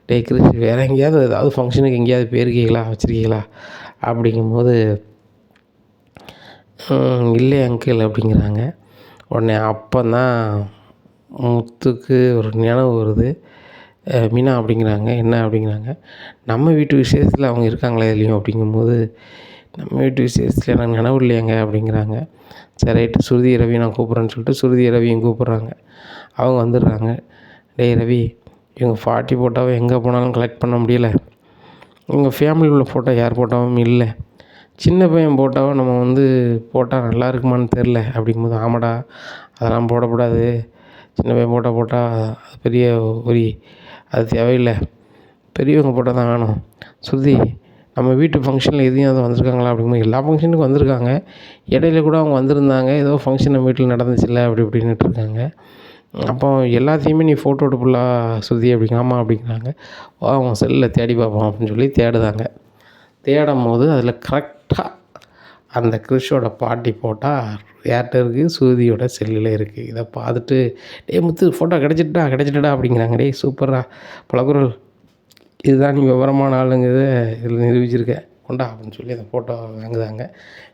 A: டேய் கிறிஸ் வேறு எங்கேயாவது ஏதாவது ஃபங்க்ஷனுக்கு எங்கேயாவது போயிருக்கீங்களா வச்சுருக்கீங்களா அப்படிங்கும்போது, இல்லை அங்கிள் அப்படிங்கிறாங்க. உடனே அப்போந்தான் முத்துக்கு ஒரு நினைவு வருது. மீனா அப்படிங்கிறாங்க. என்ன அப்படிங்கிறாங்க, நம்ம வீட்டு விஷயத்தில் அவங்க இருக்காங்களா இல்லையோ அப்படிங்கும்போது, நம்ம வீட்டு விஷயத்தில் எனக்கு நினைவு இல்லையாங்க அப்படிங்கிறாங்க. சரி ரைட்டு சுருதி ரவி நான் கூப்பிட்றேன்னு சொல்லிட்டு சுருதி ரவியும் கூப்பிட்றாங்க. அவங்க வந்துடுறாங்க. டேய் ரவி, இவங்க பாட்டி ஃபோட்டோவை எங்கே போனாலும் கலெக்ட் பண்ண முடியல, இவங்க ஃபேமிலியில் உள்ள ஃபோட்டோ யார் ஃபோட்டோவும் இல்லை, சின்ன பையன் ஃபோட்டோவை நம்ம போட்டால் நல்லா இருக்குமான்னு தெரில அப்படிங்கும்போது, ஆமாடா அதெல்லாம் போடக்கூடாது, சின்ன பையன் போட்டால் அது பெரிய அது தேவையில்லை, பெரியவங்க ஃபோட்டோ தான் வேணும். சுருதி நம்ம வீட்டு ஃபங்க்ஷனில் எதையும் வந்திருக்காங்களா அப்படிங்கும்போது, எல்லா ஃபங்க்ஷனுக்கும் வந்திருக்காங்க, இடையில கூட அவங்க வந்திருந்தாங்க, ஏதோ ஃபங்க்ஷன் நம்ம வீட்டில் நடந்துச்சுல்ல அப்படி இப்படின்னுட்டு இருக்காங்க. அப்போ எல்லாத்தையுமே நீ ஃபோட்டோ எடுப்புலா சுருதி அப்படிங்க. ஆமாம் அப்படிங்கிறாங்க. அவங்க செல்லில் தேடி பார்ப்போம் அப்படின்னு சொல்லி தேடுதாங்க. தேடும் போது அதில் கரெக்டாக அந்த கிறிஷோட பாட்டி போட்டால் யார்கிட்ட இருக்குது, சுருதியோட செல்லில் இருக்குது. இதை பார்த்துட்டு டேய் முத்து ஃபோட்டோ கிடச்சிட்டடா அப்படிங்கிறாங்க. டேய் சூப்பரா பலகுரல், இதுதான் நீ விவரமான ஆளுங்கிறத இதில் நிரூபிச்சிருக்க, கொண்டா அப்படின்னு சொல்லி அந்த ஃபோட்டோ வாங்குதாங்க.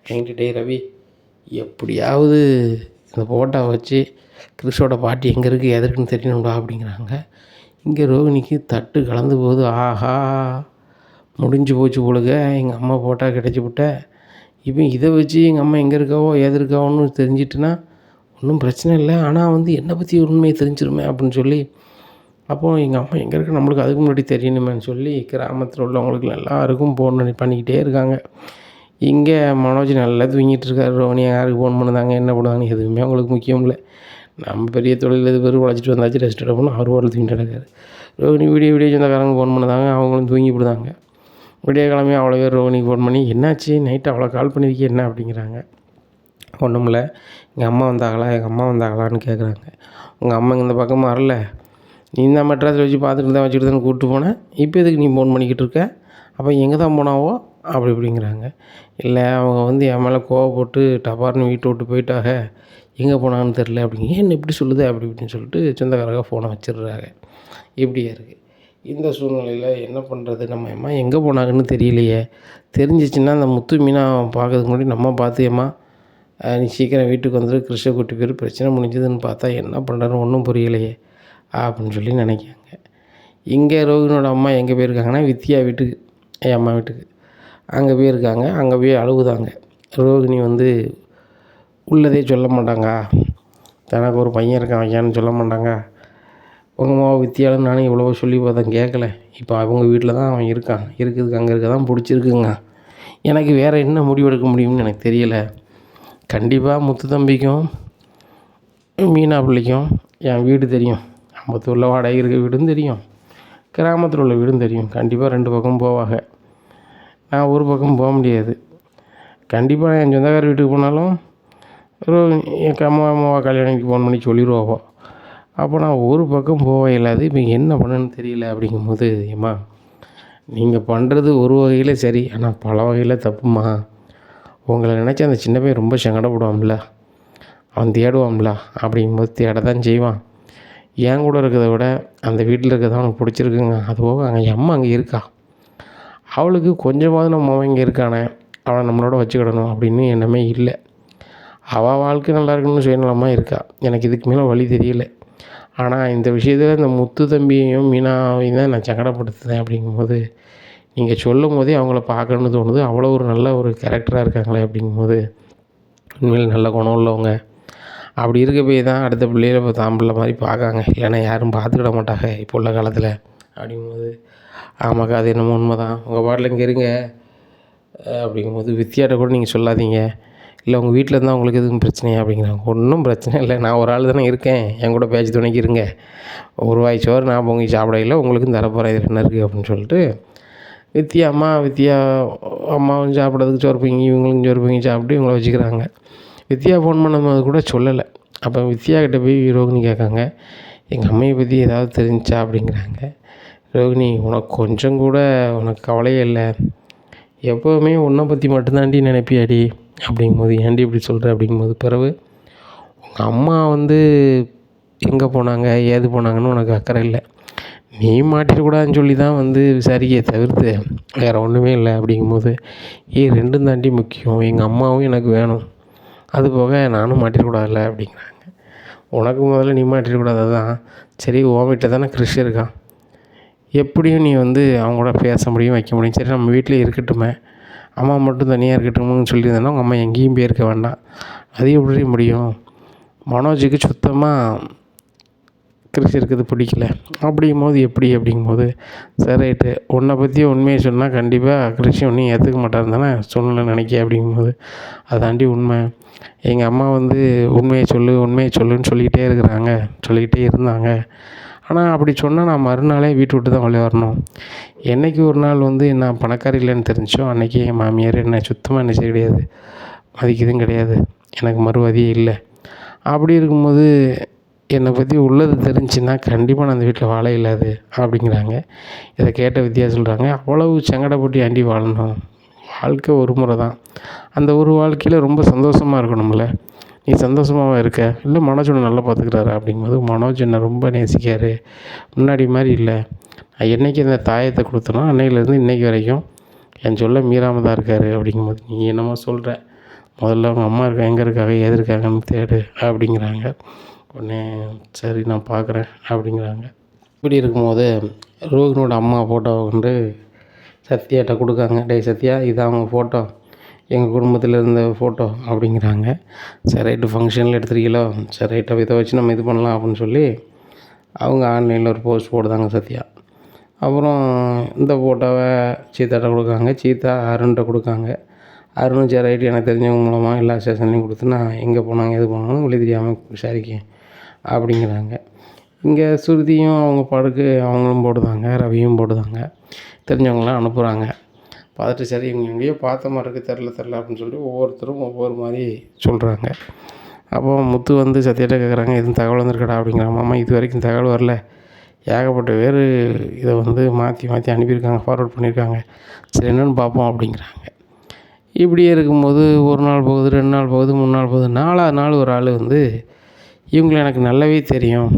A: வாங்கிட்டு டேய் ரவி எப்படியாவது இந்த ஃபோட்டோவை வச்சு கிறிஷோட பாட்டி எங்கே இருக்குது எதற்குன்னு தெரியணும்டா அப்படிங்கிறாங்க. இங்கே ரோகிணிக்கு தட்டு கலந்து போகுது. ஆஹா, முடிஞ்சு போச்சு போலுங்க, எங்கள் அம்மா ஃபோட்டோ கிடச்சி விட்ட. இப்போ இதை வச்சு எங்கள் அம்மா எங்கே இருக்காவோ எது இருக்காவோன்னு தெரிஞ்சிட்டுனா ஒன்றும் பிரச்சனை இல்லை. ஆனால் என்னை பற்றி உண்மையை தெரிஞ்சிருமே அப்படின்னு சொல்லி, அப்போது எங்கள் அம்மா எங்கே இருக்குது நம்மளுக்கு அதுக்கு முன்னாடி தெரியணுமேன்னு சொல்லி கிராமத்தில் உள்ளவங்களுக்கு எல்லாருக்கும் ஃபோன் பண்ணிக்கிட்டே இருக்காங்க. இங்கே மனோஜ் நல்லா தூங்கிட்டு இருக்காரு. ரோஹினி யாருக்கு ஃபோன் பண்ணுதாங்க என்ன பண்ணுவாங்க எதுவுமே அவங்களுக்கு முக்கியம் இல்லை. நம்ம பெரிய தொழில் இது பேர் உழைச்சிட்டு வந்தாச்சு ரெஸ்ட் எடுக்கணும். அவர் வாரில் தூங்கிட்டு இருக்காரு. ரோஹினி விடிய சொந்தக்காரங்க ஃபோன் பண்ணுதாங்க, அவங்களும் தூங்கி விடுதாங்க. விடிய கிழமையும் அவ்வளோ பேர் ரோஹினிக்கு ஃபோன் பண்ணி என்னாச்சு நைட்டு அவ்வளோ கால் பண்ணியிருக்கீங்க என்ன அப்படிங்கிறாங்க. ஒன்றும் இல்லை, எங்கள் அம்மா வந்தாங்களான்னு கேட்குறாங்க. உங்கள் அம்மா இந்த பக்கமாக வரல, நீ தான் மெட்ராஸில் வச்சு பார்த்துட்டு தான் வச்சுட்டு தான் கூப்பிட்டு போனேன், இப்போ எதுக்கு நீ ஃபோன் பண்ணிக்கிட்டு இருக்க, அப்போ எங்கே தான் போனாவோ அப்படிங்கிறாங்க. இல்லை அவங்க என் மேலே கோவப்பட்டு டபார்னு வீட்டை விட்டு போயிட்டாங்க, எங்கே போனாங்கன்னு தெரில அப்படிங்க. ஏன் இப்படி சொல்லுது இப்படின்னு சொல்லிட்டு சொந்தக்காரங்க ஃபோனை வச்சிடுறாங்க. இப்படியே இருக்குது. இந்த சூழ்நிலையில் என்ன பண்ணுறது, நம்ம அம்மா எங்கே போனாங்கன்னு தெரியலையே. தெரிஞ்சிச்சின்னா அந்த முத்து மீனா பார்க்கறதுக்கு முன்னாடி நம்ம பார்த்தியம்மா நீ சீக்கிரம் வீட்டுக்கு வந்துட்டு கிறிஷை கூட்டி போய் பிரச்சனை முடிஞ்சதுன்னு பார்த்தா என்ன பண்ணுறதுன்னு ஒன்றும் புரியலையே அப்படின்னு சொல்லி நினைக்காங்க. இங்கே ரோகிணியோட அம்மா எங்கே போயிருக்காங்கன்னா வித்யா வீட்டுக்கு, என் அம்மா வீட்டுக்கு அங்கே போயிருக்காங்க. அங்கே போய் அழுகுதாங்க. ரோகிணி உள்ளதே சொல்ல மாட்டாங்க, தனக்கு ஒரு பையன் இருக்கான் வைக்கான்னு சொல்ல மாட்டாங்க. உங்கள் அம்மா வித்தியாலும் நானும் இவ்வளோ சொல்லி பார்த்தேன் கேட்கல. இப்போ அவங்க வீட்டில் தான் அவன் இருக்கான், இருக்குதுக்கு அங்கே இருக்க தான் பிடிச்சிருக்குங்க. எனக்கு வேறு என்ன முடிவு எடுக்க முடியும்னு எனக்கு தெரியலை. கண்டிப்பாக முத்து தம்பிக்கும் மீனா பிள்ளைக்கும் என் வீடு தெரியும், அம்பத்தூரில் வாடகை இருக்க வீடும் தெரியும், கிராமத்தில் உள்ள வீடும் தெரியும். கண்டிப்பாக 2 பக்கம் போவாங்க, நான் ஒரு பக்கம் போக முடியாது. கண்டிப்பாக நான் என் சொந்தக்கார வீட்டுக்கு போனாலும் என் அம்மாவை கல்யாணிக்கு ஃபோன் பண்ணி சொல்லிடுவோம். அப்போ நான் ஒரு பக்கம் போக இல்லாது. இப்போ என்ன பண்ணுன்னு தெரியல. அப்படிங்கும்போது ஏம்மா நீங்கள் பண்ணுறது ஒரு வகையில் சரி, ஆனால் பல வகையில் தப்புமா. உங்களை நினச்சி அந்த சின்ன பையன் ரொம்ப சங்கடப்படுவான்ல, அவன் தேடுவான்ல. அப்படிங்கும்போது தேட தான் செய்வான். என் கூட இருக்கிறத விட அந்த வீட்டில் இருக்கிறது அவனுக்கு பிடிச்சிருக்குங்க. அதுபோக அங்கே அம்மா அங்கே இருக்கா, அவளுக்கு கொஞ்சமாவது நம்ம அவன் இங்கே இருக்கானே, அவனை நம்மளோட வச்சுக்கிடணும் அப்படின்னு எண்ணமே இல்லை. அவள் வாழ்க்கை நல்லா இருக்கணும்னு சுயநலமாக இருக்கா. எனக்கு இதுக்கு மேலே வழி தெரியல. ஆனால் இந்த விஷயத்தில் இந்த முத்து தம்பியையும் மீனாவையும் தான் நான் சங்கடப்படுத்துகிறேன். அப்படிங்கும்போது நீங்கள் சொல்லும் போதே அவங்கள பார்க்கணுன்னு தோணுது. அவ்வளோ ஒரு நல்ல ஒரு கேரக்டராக இருக்காங்களே. அப்படிங்கும்போது உண்மையில் நல்ல குணம் உள்ளவங்க. அப்படி இருக்க போய் தான் அடுத்த பிள்ளைகளை இப்போ தான் பிள்ளை மாதிரி பார்க்காங்க, இல்லைன்னா யாரும் பார்த்துக்கிட மாட்டாங்க இப்போ உள்ள காலத்தில். அப்படிங்கும்போது ஆமாக்கா அது என்னமோ உண்மை தான், உங்கள் பாட்டில் இங்கே இருங்க அப்படிங்கும்போது வித்தியாட்ட கூட நீங்கள் சொல்லாதீங்க, இல்லை உங்கள் வீட்டில் இருந்தால் உங்களுக்கு எதுவும் பிரச்சனையா அப்படிங்கிறாங்க. ஒன்றும் பிரச்சனை இல்லை, நான் ஒரு ஆள் தானே இருக்கேன், என் கூட பேச்சு துணைக்கு இருங்க, ஒரு வாய் சோறு நான் பொங்கி சாப்பிடையில உங்களுக்கும் தரப்போகிறேன், இது என்ன இருக்குது அப்படின்னு சொல்லிட்டு வித்தியா அம்மாவும் சாப்பிட்றதுக்கு சோறு பொங்கி இவங்களுக்கும் சோறு பொங்கி சாப்பிட்டு இவங்கள வச்சுக்கிறாங்க. வித்யா ஃபோன் பண்ணும்போது கூட சொல்லலை. அப்போ வித்யா கிட்டே போய் ரோகிணி கேட்காங்க, எங்கள் அம்மையை பற்றி ஏதாவது தெரிஞ்சா அப்படிங்கிறாங்க. ரோகிணி உனக்கு கொஞ்சம் கூட உனக்கு கவலையே இல்லை, எப்போவுமே உன்னை பற்றி மட்டும்தாண்டி நினைப்பியாடி அப்படிங்கும்போது ஏன்டி இப்படி சொல்கிற அப்படிங்கும்போது பிறகு உங்கள் அம்மா எங்கே போனாங்க ஏது போனாங்கன்னு உனக்கு அக்கறை இல்லை, நீ மாட்டிடக்கூடாதுன்னு சொல்லி தான் விசாரிக்க தவிர்த்து வேறு ஒன்றுமே இல்லை அப்படிங்கும்போது 2ம் தாண்டி முக்கியம், எங்கள் அம்மாவும் எனக்கு வேணும், அதுபோக நானும் மாட்டிடக்கூடாதுல்ல அப்படிங்கிறாங்க. உனக்கு முதல்ல நீ மாட்டிடக்கூடாது தான் சரி, உன் வீட்டில் தானே கிறிஷ் இருக்கான், எப்படியும் நீ அவங்க கூட பேச முடியும் வைக்க முடியும், சரி நம்ம வீட்டிலே இருக்கட்டுமே, அம்மா மட்டும் தனியாக இருக்கட்டும்னு சொல்லியிருந்தேன்னா உங்கள் அம்மா எங்கேயும் போயிருக்க வேண்டாம், அது எப்படி முடியும், மனோஜுக்கு சுத்தமாக கிறிஷ் இருக்கிறது பிடிக்கல, அப்படிங்கும்போது எப்படி அப்படிங்கும்போது சரி ரைட்டு, உன்னை பற்றி உண்மையை சொன்னால் கண்டிப்பாக கிறிஷ் ஒன்றும் ஏற்றுக்க மாட்டார் தானே சொல்லலை நினைக்க அப்படிங்கும்போது அதாண்டி உண்மை, எங்கள் அம்மா உண்மையை சொல்லுன்னு சொல்லிக்கிட்டே இருந்தாங்க, ஆனால் அப்படி சொன்னால் நான் மறுநாளே வீட்டு விட்டு தான் வெளியே வரணும், என்றைக்கு ஒரு நாள் நான் பணக்காரி இல்லைன்னு தெரிஞ்சோ அன்றைக்கி என் மாமியார் என்னை சுத்தமாக என்ன செய்ய கிடையாது, மதிக்கிறதும் கிடையாது, எனக்கு மறுவாதியே இல்லை. அப்படி இருக்கும்போது என்னை பற்றி உள்ளது தெரிஞ்சுன்னா கண்டிப்பாக நான் அந்த வீட்டில் வாழ இல்லாது அப்படிங்கிறாங்க. இதை கேட்ட வித்யா சொல்கிறாங்க, அவ்வளவு சங்கடப்பட்டு ஏண்டி வாழணும், வாழ்க்கை ஒரு முறை தான், அந்த ஒரு வாழ்க்கையில் ரொம்ப சந்தோஷமாக இருக்கணும்ல, நீ சந்தோஷமாக இருக்க, இல்லை மனோஜ் உன்னை நல்லா பார்த்துக்கிறாரு அப்படிங்கும்போது மனோஜ் என்னை ரொம்ப நேசிக்கார், முன்னாடி மாதிரி இல்லை, நான் என்றைக்கு அந்த தாயத்தை கொடுத்தனோ அன்னையிலேருந்து இன்றைக்கி வரைக்கும் என் சொல்ல மீறாமல் தான் இருக்கார் அப்படிங்கும்போது நீ என்னமோ சொல்கிற, முதல்ல அவங்க அம்மா எங்கே இருக்காங்க ஏது இருக்காங்கன்னு தேடு அப்படிங்கிறாங்க. உடனே சரி நான் பார்க்குறேன் அப்படிங்கிறாங்க. இப்படி இருக்கும்போது ரோஹினியோட அம்மா ஃபோட்டோவை கொண்டு சத்யாட்ட கொடுக்காங்க. டேய் சத்யா, இதான் அவங்க ஃபோட்டோ, எங்கள் குடும்பத்தில் இருந்த ஃபோட்டோ அப்படிங்கிறாங்க. சரி ரைட்டு, ஃபங்க்ஷனில் எடுத்துருக்கீங்களோ, சரி ரைட்டு, இதை வச்சு நம்ம இது பண்ணலாம் அப்படின்னு சொல்லி அவங்க ஆன்லைனில் ஒரு போஸ்ட் போடுதாங்க சத்யா. அப்புறம் இந்த ஃபோட்டோவை சீதாட்ட கொடுக்காங்க. சீதா அருண்கிட்ட கொடுக்காங்க. அருணும் சரி ரைட்டு, எனக்கு தெரிஞ்சவங்க மூலமாக எல்லா ஸ்டேஷன்லையும் கொடுத்து நான் எங்கே போனாங்க எது போனாலும் வெளியே தெரியாமல் விசாரிக்கேன் அப்படிங்கிறாங்க. இங்கே ஸ்ருதியும் அவங்க பாடுக்கு அவங்களும் போடுதாங்க, ரவியும் போடுதாங்க. தெரிஞ்சவங்களாம் அனுப்புகிறாங்க. பார்த்துட்டு சரி இவங்க எங்கேயோ பார்த்த மாதிரி இருக்குது, தெரில அப்படின்னு சொல்லிட்டு ஒவ்வொருத்தரும் ஒவ்வொரு மாதிரி சொல்கிறாங்க. அப்போ முத்து வந்து சத்யாட்ட கேட்குறாங்க, எதுவும் தகவல் வந்திருக்கடா அப்படிங்கிறாங்க. அம்மா இது வரைக்கும் தகவல் வரல, ஏகப்பட்ட பேர் இதை வந்து மாற்றி அனுப்பியிருக்காங்க, ஃபார்வர்ட் பண்ணியிருக்காங்க, சரி என்னென்னு பார்ப்போம் அப்படிங்கிறாங்க. இப்படியே இருக்கும்போது ஒரு நாள் போகுது, 2 நாள் போகுது, 3 நாள் போகுது. 4ஆவது நாள் ஒரு ஆள் வந்து இவங்களை எனக்கு நல்லாவே தெரியும்,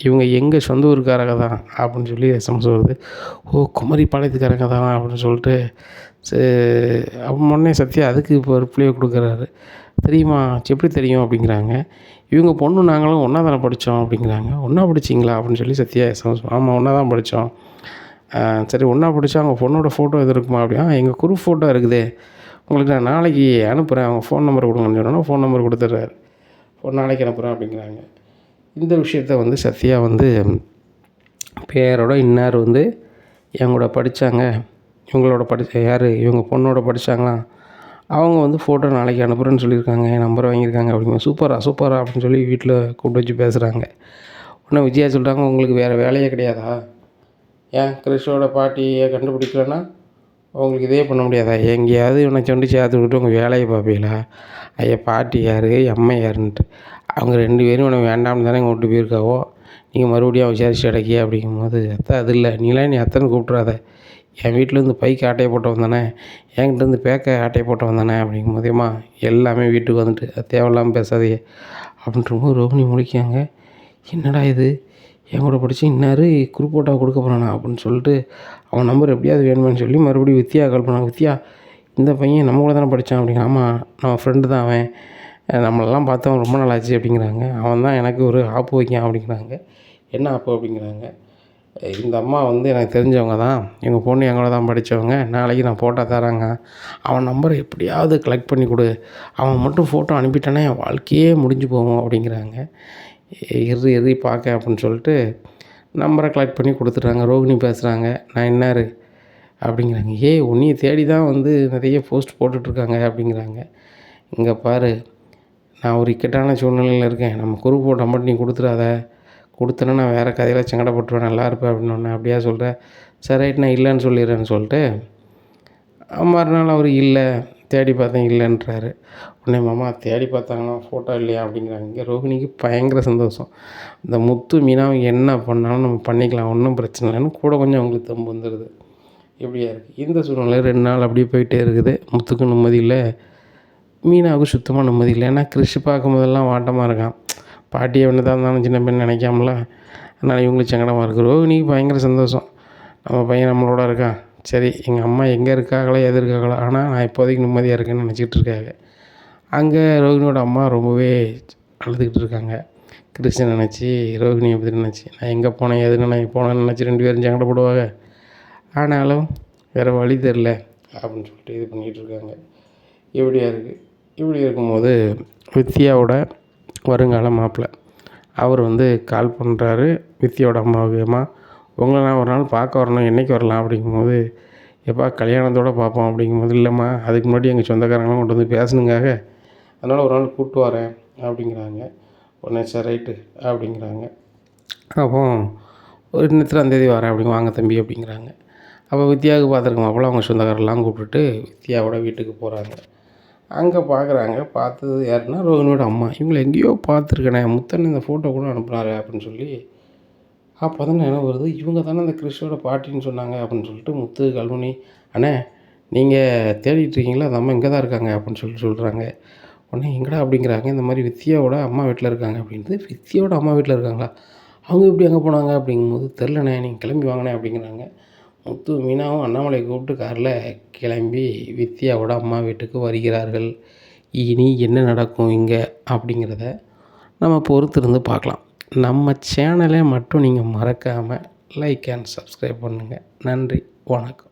A: இவங்க எங்கள் சொந்த ஊருக்காரங்க தான் அப்படின்னு சொல்லி எஸ்எம்எஸ் வருது. ஓ, குமரி பாளையத்துக்காரங்க தான் அப்படின்னு சொல்லிட்டு உடனே சத்யா அதுக்கு இப்போ ரிப்ளை கொடுக்குறாரு. தெரியுமா, எப்படி தெரியும் அப்படிங்கிறாங்க. இவங்க பொண்ணு நாங்களும் ஒன்றா தானே படித்தோம் அப்படிங்கிறாங்க. ஒன்றா படிச்சிங்களா அப்படின்னு சொல்லி சத்யா எஸ்எம்எஸ், ஆமாம் ஒன்றா தான் படித்தோம். சரி ஒன்றா படித்தா அவங்க பொண்ணோட ஃபோட்டோ எது இருக்குமா அப்படியா, எங்கள் குரூப் ஃபோட்டோ இருக்குது, உங்களுக்கு நான் நாளைக்கு அனுப்புகிறேன், அவங்க ஃபோன் நம்பர் கொடுங்கன்னு சொன்னோன்னா ஃபோன் நம்பர் கொடுத்துட்றாரு. நாளைக்கு அனுப்புகிறேன் அப்படிங்கிறாங்க. இந்த விஷயத்த வந்து சத்யா வந்து பேரோட இன்னார் வந்து எங்களோட படித்தாங்க, இவங்களோட யார் இவங்க பொண்ணோட படித்தாங்களாம், அவங்க வந்து ஃபோட்டோ நாளைக்கு அனுப்புகிறேன்னு சொல்லியிருக்காங்க, என் நம்பரை வாங்கியிருக்காங்க அப்படிங்க. சூப்பரா அப்படின்னு சொல்லி வீட்டில் கூப்பிட்டு வச்சு பேசுகிறாங்க. உடனே விஜயா சொல்கிறாங்க, உங்களுக்கு வேறு வேலையே கிடையாதா, ஏன் கிறிஷோட பாட்டியை கண்டுபிடிக்கலன்னா உங்களுக்கு இதே பண்ண முடியாதா, எங்கேயாவது இவனை சொல்லி சேர்த்து விட்டு உங்கள் வேலையை பார்ப்பீங்களா, ஐயா பாட்டி யார் அம்மா யாருன்ட்டு, அவங்க 2 பேரும் இவனை வேண்டாம்னு தானே விட்டு போயிருக்காவோ, நீங்கள் மறுபடியும் விசாரிச்சு அடைக்கிய அப்படிங்கும்போது, அது இல்லை நீ அத்தனை கூப்பிட்றாத, என் வீட்டிலேருந்து பைக்கு ஆட்டையை போட்டவன் தானே, என்கிட்டேருந்து பேக்க ஆட்டையை போட்டவன் தானே அப்படிங்கும்போதேம்மா எல்லாமே வீட்டுக்கு வந்துட்டு அது தேவையில்லாமல் பேசாதே அப்படின்றபோது ரோஹினி முழிக்காங்க. என்னடா இது, என் கூட படித்து இன்னார் குரூப் ஃபோட்டோவை கொடுக்க போகிறானா அப்படின்னு சொல்லிட்டு அவன் நம்பர் எப்படியாவது வேணுமென்னு சொல்லி மறுபடியும் வித்யா கால் பண்ணாங்க. வித்யா, இந்த பையன் நம்ம கூட தானே படித்தான் அப்படிங்க. ஆமாம் நம்ம ஃப்ரெண்டு தான் அவன், நம்மளெல்லாம் பார்த்தவன் ரொம்ப நாள் ஆச்சு அப்படிங்கிறாங்க. அவன் தான் எனக்கு ஒரு ஆப்பு வைக்கான் அப்படிங்கிறாங்க. என்ன ஆப்பு அப்படிங்கிறாங்க. இந்த அம்மா வந்து எனக்கு தெரிஞ்சவங்க தான், எங்கள் பொண்ணு எங்களோட தான் படித்தவங்க, நாளைக்கு நான் ஃபோட்டோ தராங்க, அவன் நம்பரை எப்படியாவது கலெக்ட் பண்ணி கொடு, அவன் மட்டும் ஃபோட்டோ அனுப்பிட்டானே என் வாழ்க்கையே முடிஞ்சு போகும் அப்படிங்கிறாங்க. எறி பார்க்க அப்படின்னு சொல்லிட்டு நம்பரை கலெக்ட் பண்ணி கொடுத்துட்றாங்க. ரோஹினி பேசுகிறாங்க, நான் என்னாரு அப்படிங்கிறாங்க. உன்னையை தேடி தான் வந்து நிறைய போஸ்ட் போட்டுட்ருக்காங்க அப்படிங்கிறாங்க. இங்கே பாரு, நான் ஒரு இக்கட்டான சூழ்நிலையில் இருக்கேன், நம்ம குரூப் ஃபோட்டோ மட்டும் நீ கொடுத்துடாத, கொடுத்தனா நான் வேறு கதையில் சங்கடப்பட்டுருவேன், நல்லா இருப்பேன் அப்படின்னு. அப்படியா சொல்கிறேன், சரி ரைட் நான் இல்லைன்னு சொல்லிடுறேன்னு சொல்லிட்டு மறுநாள் அவர் இல்லை, தேடி பார்த்தேன் இல்லைன்றாரு. உடனே மாமா தேடி பார்த்தாங்கன்னா ஃபோட்டோ இல்லையா அப்படிங்கிறாங்க. இங்கே ரோஹினிக்கு பயங்கர சந்தோஷம், இந்த முத்து மீனாவை என்ன பண்ணாலும் நம்ம பண்ணிக்கலாம், ஒன்றும் பிரச்சனை இல்லைன்னு கூட கொஞ்சம் அவங்களுக்கு தம்பு வந்துடுது. இப்படியா இருக்குது இந்த சூழ்நிலை. 2 நாள் அப்படியே போயிட்டே இருக்குது. முத்துக்கு நிம்மதி இல்லை, மீனாவுக்கு சுத்தமாக நிம்மதி இல்லை. ஏன்னா கிறிஷ் பார்க்கும்போதெல்லாம் வாட்டமாக இருக்கான், பாட்டியை ஒன்று தான் இருந்தாலும் சின்ன பையன் நினைக்காமல, அதனால் இவங்களுக்கு சங்கடமாக இருக்குது. ரோஹினிக்கு பயங்கர சந்தோஷம், நம்ம பையன் நம்மளோட இருக்கான், சரி எங்கள் அம்மா எங்கே இருக்காங்களோ எது இருக்காங்களோ, ஆனால் நான் இப்போதைக்கு நிம்மதியாக இருக்கேன்னு நினச்சிக்கிட்டு இருக்காங்க. அங்கே ரோஹினியோட அம்மா ரொம்பவே அழுதுகிட்டு இருக்காங்க. கிருஷ்ணன் நினச்சி, ரோஹினியை பற்றி நினச்சி, நான் எங்கே போனேன் எதுன்னு நான் போனேன்னு நினச்சி 2 பேரும் சங்கடப்படுவாங்க. ஆனாலும் வேறு வழி தெரில அப்படின்னு சொல்லிட்டு இது பண்ணிகிட்டு இருக்காங்க. இப்படியா இருக்குது. இப்படி இருக்கும்போது வித்யாவோட வருங்கால மாப்பிள்ளை அவர் வந்து கால் பண்ணுறாரு வித்யாவோட அம்மாவுக்கு. அம்மா உங்களை நான் ஒரு நாள் பார்க்க வரணும், என்றைக்கு வரலாம் அப்படிங்கும்போது, எப்பா கல்யாணத்தோடு பார்ப்போம் அப்படிங்கும்போது, இல்லைம்மா அதுக்கு முன்னாடி எங்கள் சொந்தக்காரங்களாம் கொண்டு வந்து பேசணுங்காக, அதனால் ஒரு நாள் கூப்பிட்டு வரேன் அப்படிங்கிறாங்க. உடனே சரி ரைட்டு அப்படிங்கிறாங்க. அப்போ ஒரு இன்னத்தேதி வரேன் அப்படிங்க, வாங்க தம்பி அப்படிங்கிறாங்க. அப்போ வித்யாவுக்கு பார்த்துருக்கோம், அப்போலாம் அவங்க சொந்தக்காரெல்லாம் கூப்பிட்டுட்டு வித்யாவோட வீட்டுக்கு போகிறாங்க. அங்கே பார்க்குறாங்க. பார்த்தது யாருன்னா ரோஹினியோட அம்மா. இவங்களை எங்கேயோ பார்த்துருக்கேனே, முத்தன் இந்த ஃபோட்டோ கூட அனுப்புனாரு அப்படின்னு சொல்லி அப்போ தான் என்ன வருது, இவங்க தானே அந்த கிறிஷோட பாட்டின்னு சொன்னாங்க அப்படின்னு சொல்லிட்டு முத்து கால் பண்ணி, அண்ணே நீங்கள் தேடிட்டுருக்கீங்களா, அந்த அம்மா இங்கே தான் இருக்காங்க அப்படின்னு சொல்கிறாங்க. உடனே எங்கடா அப்படிங்கிறாங்க. இந்த மாதிரி வித்யாவோட அம்மா வீட்டில் இருக்காங்க அப்படின்றது. வித்யாவோட அம்மா வீட்டில் இருக்காங்களா, அவங்க எப்படி அங்கே போனாங்க அப்படிங்கும்போது, தெரிலண்ணே நீங்கள் கிளம்பி வாங்கினேன் அப்படிங்கிறாங்க. முத்து மீனாவும் அண்ணாமலை கூப்பிட்டு காரில் கிளம்பி வித்யாவோட அம்மா வீட்டுக்கு வருகிறார்கள். இனி என்ன நடக்கும் இங்கே அப்படிங்கிறத நம்ம பொறுத்திருந்து பார்க்கலாம். நம்ம சேனலை மட்டும் நீங்கள் மறக்காமல் லைக் அண்ட் சப்ஸ்கிரைப் பண்ணுங்கள். நன்றி, வணக்கம்.